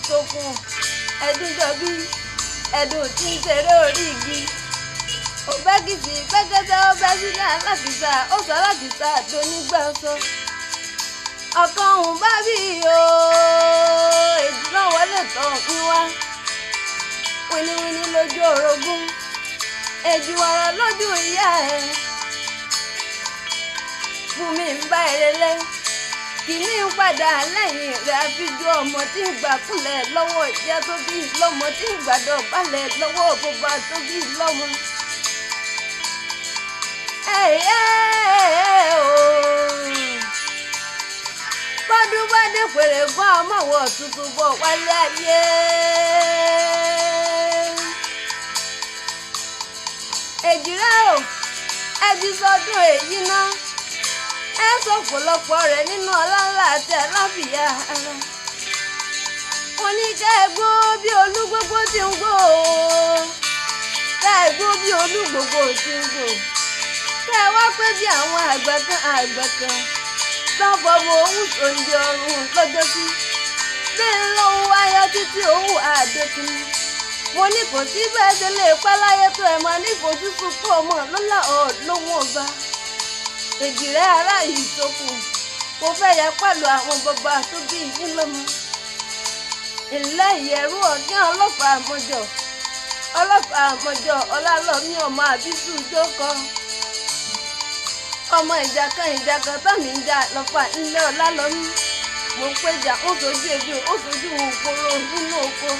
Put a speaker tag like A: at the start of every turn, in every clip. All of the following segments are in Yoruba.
A: ìtòkùn ẹ̀dùn jọ̀bí ẹ̀dùn tí ń ṣeré orí igi òbẹ́kìtì pẹ́kẹ́tẹ́ ọbẹ̀ sílẹ̀ alákìsà ó sọ alákìsà tó nígbà sọ ọkàn òun bá bí o èdè náà wọlé tán ń wá wíníwíní lójú orogún èjì wọ̀rọ̀ lójú ìyá ẹ̀ fún mi ń bá ìrẹ̀lẹ̀ kìíní ń padà lẹ́yìn rẹ̀ àfijú ọmọ tí ń gbà kúnlẹ̀ lọ́wọ́ ìyá tó bí lọ́mọ tí ń gbàdọ̀ balẹ̀ lọ́wọ́ bàbá tó bí lọ́mọ. bọ́dún bá dé pèrè gbọ́n ọmọwọ́ tuntun bọ̀ wálé ayé. èjìrẹ́ o ẹ ti sọdún èyí náà ẹ sọ pọ̀lọpọ̀ rẹ̀ nínú ọlá ńlá àti àlàáfíà ara. wọ́n ní ká ẹ gbó bí olúgbogbo ti ń gbó ká ẹ gbó bí olúgbogbo ti ń gbó ká ẹ wá pé bí àwọn àgbà kan tán fọwọ́ owó tó ń di ọrùn lọ́jọ́ sí bẹ́ẹ̀ lọ́wọ́ wáyọ́ títí owó àdókùn. mo ní kò sí bẹ́ẹ̀ ṣe lè pẹ́ láyé tó ẹ̀ máa ní ìfojúsùn kó ọmọ lọ́lá lówó ọba. èjìrẹ́ ará ìtòkùn kò fẹ́ yẹ pẹ̀lú àwọn bàbá tó bí yín lọ́mọ. ilé ìyẹ̀rú ọ̀gán ọlọ́pàá àmọ́jọ ọlálọ́mí ọmọ àbísù jókòó. ọmọ ìjà kan tàmí ń jà lọ́pàá ilé ọlálọ́mí. mo ń péjà ó sojú ebi ó sojú òkúrò nínú oko.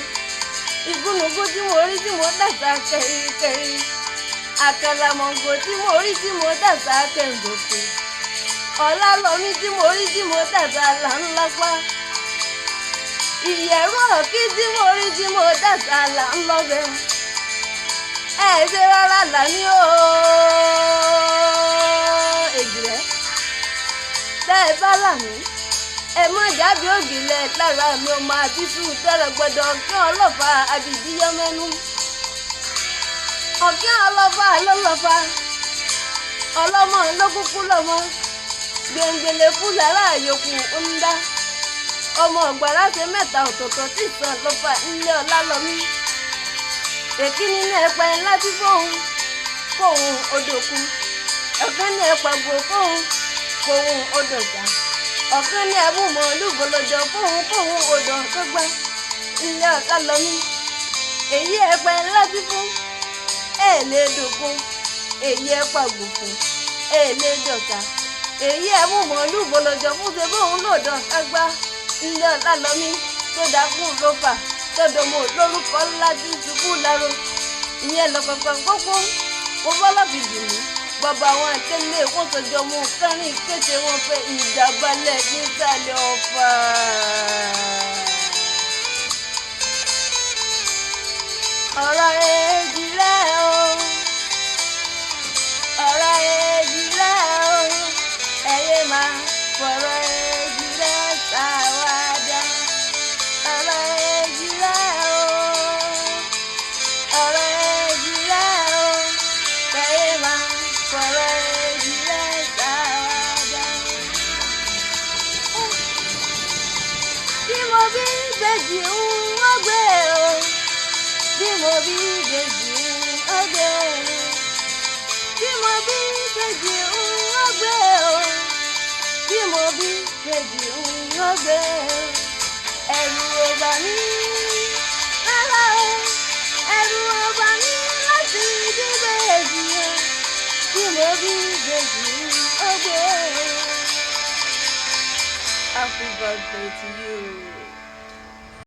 A: ìgúnnugún tí mo rí tí mo dàgbà kẹrìkẹrì. àkàlàmọ̀gbò tí mo rí tí mo dàgbà kẹ̀ǹdòkè. ọlálọ́mí tí mo rí tí mo dàgbà là ń lápá. ìyẹ̀rú ọ̀kí tí mo rí tí mo dàgbà là ń lọ́bẹ̀. ẹ ṣe rárá là ní o èjìrẹ́ tẹ́ ẹ bá là mí ẹ mọ ìjábí ògìlẹ̀ lára mi ọmọ àbísù tẹ́rẹ̀ gbọ́dọ̀ kí ọlọ́fà àbìdíyọ́mẹ́nu. ọ̀kẹ́ ọlọ́fà lọ́lọ́fà ọlọ́mọ lókùkú lọ́mọ gbẹ̀ngbẹ̀lẹ̀ fún lára àyòkù ń dá ọmọ ọ̀gbàrá ṣe mẹ́ta ọ̀tọ̀ọ̀tọ̀ tí ìsàn lọ́fà ńlẹ̀ ọlálọ́mí. èkíní ní ẹ̀pà ńlá tí fóun odòkú ọ̀kan ní ẹ̀pàgbò fóun odòjà ọ̀kan ní ẹ̀bùnmọ̀ olúbolojọ fóun odò ọ̀tọ́gbá ńlẹ̀ ọlálọ́mí. èyí ẹ̀pà ńlá tí fún èlé dògún èyí ẹ̀pàgbò fún èlé dọ̀ta èyí ẹ̀bùnmọ̀ olúbolojọ fún ṣe fóun lòdò ọ̀tọ́gbá ńlẹ̀ ọlálọ́mí tó dákún lófà tọdọmọ lórúkọ ńlá tí ṣubú láró ìyẹn lọkọọkan gbogbo mo bọlọ fi dì mí bàbá àwọn àtẹlẹ wọn sọjọ mú kẹrin kété wọn fẹ ìjàbalẹ nísàlẹ̀ Ọ̀fà. ọ̀rọ̀ èjìrẹ́ o ọ̀rọ̀ èjìrẹ́ o ẹ̀yẹ máa fọ̀rọ̀ èjìrẹ́ ṣàwádà. ọ̀rọ̀ èjìrẹ́ o ọ̀rọ̀ èjìrẹ́ o ẹ̀yẹ máa fọ̀rọ̀ èjìrẹ́ ṣàwádà. bí mo bí ìbejì ń wọ́gbé o bí mo bí ìbejì ń wọ́gbé o bí mo bí ìbejì ń wọ́gbé o bí mo bí ìbejì ń wọ́gbé o. ẹ̀rù ò bà mí rárá o ẹ̀rù ò bà mí láti dídé èjì o bí mo bí ìbejì ń wọ́gbé o. Happy birthday to you.